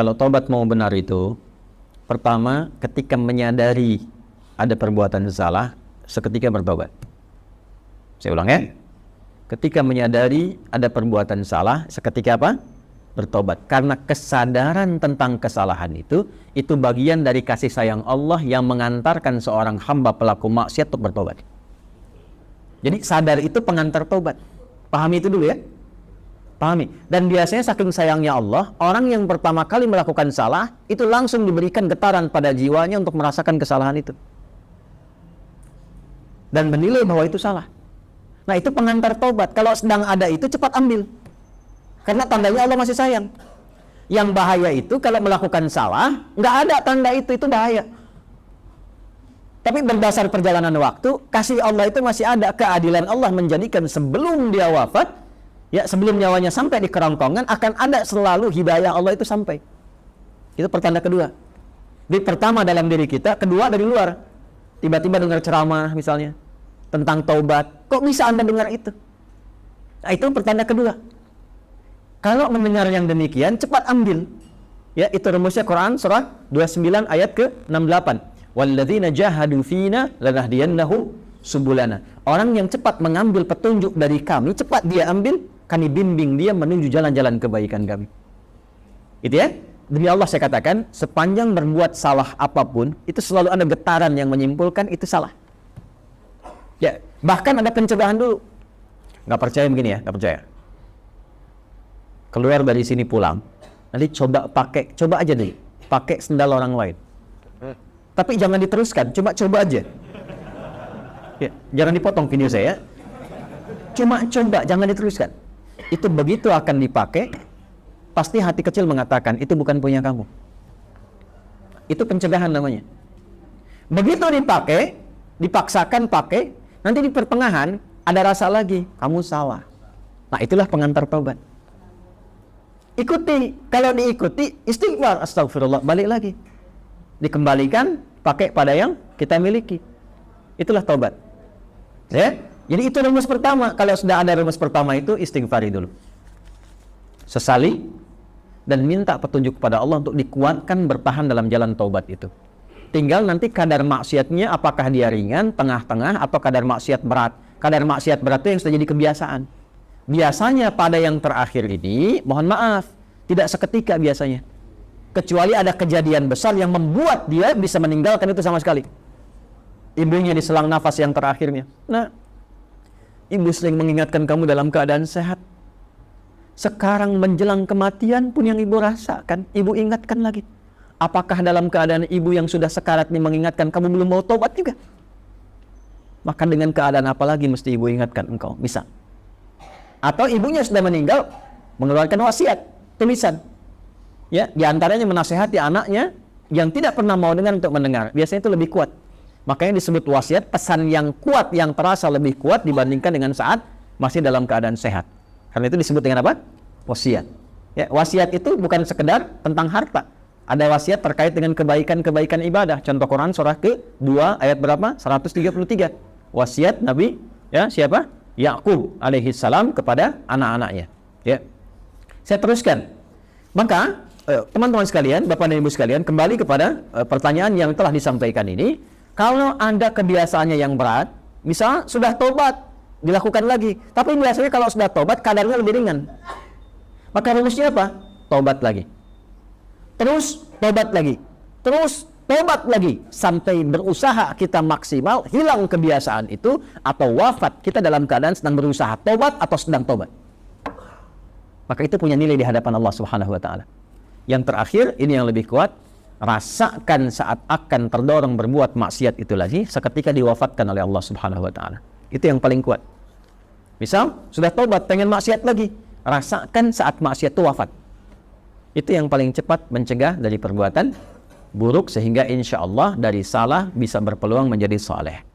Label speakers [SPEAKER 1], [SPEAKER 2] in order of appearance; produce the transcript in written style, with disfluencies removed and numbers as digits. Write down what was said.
[SPEAKER 1] Kalau tobat mau benar itu, pertama ketika menyadari ada perbuatan salah, seketika bertobat. Saya ulang ya. Ketika menyadari ada perbuatan salah, seketika apa? Bertobat. Karena kesadaran tentang kesalahan itu bagian dari kasih sayang Allah yang mengantarkan seorang hamba pelaku maksiat untuk bertobat. Jadi sadar itu pengantar tobat. Pahami itu dulu ya. Pahami. Dan biasanya saking sayangnya Allah, orang yang pertama kali melakukan salah, itu langsung diberikan getaran pada jiwanya untuk merasakan kesalahan itu. Dan menilai bahwa itu salah. Nah itu pengantar tobat. Kalau sedang ada itu cepat ambil. Karena tandanya Allah masih sayang. Yang bahaya itu kalau melakukan salah, nggak ada tanda itu bahaya. Tapi berdasar perjalanan waktu, kasih Allah itu masih ada. Keadilan Allah menjadikan sebelum dia wafat, ya sebelum nyawanya sampai di kerongkongan, akan ada selalu hidayah Allah itu sampai. Itu pertanda kedua. Jadi pertama dalam diri kita, kedua dari luar. Tiba-tiba dengar ceramah misalnya tentang taubat, kok bisa Anda dengar itu? Nah itu pertanda kedua. Kalau mendengar yang demikian, cepat ambil. Ya, itu rumusnya Quran surah 29 ayat ke-68. Walladzina jahadu fina lanahdiyannahum subulana. Orang yang cepat mengambil petunjuk dari kami, cepat dia ambil, kami bimbing dia menuju jalan-jalan kebaikan kami. Itu ya. Demi Allah saya katakan, sepanjang berbuat salah apapun, itu selalu ada getaran yang menyimpulkan itu salah. Ya, bahkan ada pencegahan dulu. Nggak percaya begini ya, nggak percaya. Keluar dari sini pulang, nanti coba aja deh, pakai sendal orang lain. Tapi jangan diteruskan, coba aja. Ya, jangan dipotong video saya. Coba, jangan diteruskan. Itu begitu akan dipakai, pasti hati kecil mengatakan itu bukan punya kamu. Itu pencegahan namanya. Begitu dipakai, dipaksakan pakai, nanti di pertengahan ada rasa lagi, kamu salah. Nah itulah pengantar taubat. Ikuti, kalau diikuti istighfar, astagfirullah, balik lagi. Dikembalikan, pakai pada yang kita miliki. Itulah taubat. Ya, jadi itu rumus pertama. Kalau sudah ada rumus pertama itu istighfari dulu. Sesali dan minta petunjuk kepada Allah untuk dikuatkan bertahan dalam jalan taubat itu. Tinggal nanti kadar maksiatnya apakah dia ringan, tengah-tengah, atau kadar maksiat berat. Kadar maksiat berat itu yang sudah jadi kebiasaan. Biasanya pada yang terakhir ini, mohon maaf, tidak seketika biasanya. Kecuali ada kejadian besar yang membuat dia bisa meninggalkan itu sama sekali. Ibunya di selang nafas yang terakhirnya. Nah, ibu sering mengingatkan kamu dalam keadaan sehat. Sekarang menjelang kematian pun yang ibu rasakan, ibu ingatkan lagi. Apakah dalam keadaan ibu yang sudah sekarat ini mengingatkan kamu belum mau tobat juga? Maka dengan keadaan apa lagi mesti ibu ingatkan engkau? Bisa. Atau ibunya sudah meninggal, mengeluarkan wasiat, tulisan. Ya, diantaranya menasehati anaknya yang tidak pernah mau dengar untuk mendengar. Biasanya itu lebih kuat. Makanya disebut wasiat, pesan yang kuat, yang terasa lebih kuat dibandingkan dengan saat masih dalam keadaan sehat. Karena itu disebut dengan apa? Wasiat. Ya, wasiat itu bukan sekedar tentang harta. Ada wasiat terkait dengan kebaikan-kebaikan ibadah. Contoh Quran surah ke-2 ayat berapa? 133. Wasiat Nabi, ya, siapa? Yakub alaihi salam kepada anak-anaknya. Ya. Saya teruskan. Maka teman-teman sekalian, Bapak dan Ibu sekalian, kembali kepada pertanyaan yang telah disampaikan ini. Kalau Anda kebiasaannya yang berat, misal sudah tobat, dilakukan lagi. Tapi biasanya kalau sudah tobat, kadarnya lebih ringan. Maka rumusnya apa? Tobat lagi. Terus tobat lagi. Terus tobat lagi. Sampai berusaha kita maksimal, hilang kebiasaan itu, atau wafat kita dalam keadaan sedang berusaha tobat atau sedang tobat. Maka itu punya nilai di hadapan Allah Subhanahu wa Ta'ala. Yang terakhir, ini yang lebih kuat, rasakan saat akan terdorong berbuat maksiat itu lagi seketika diwafatkan oleh Allah Subhanahu wa Ta'ala. Itu yang paling kuat. Misal sudah tobat pengen maksiat lagi, rasakan saat maksiat itu wafat. Itu yang paling cepat mencegah dari perbuatan buruk, sehingga insya Allah dari salah bisa berpeluang menjadi saleh.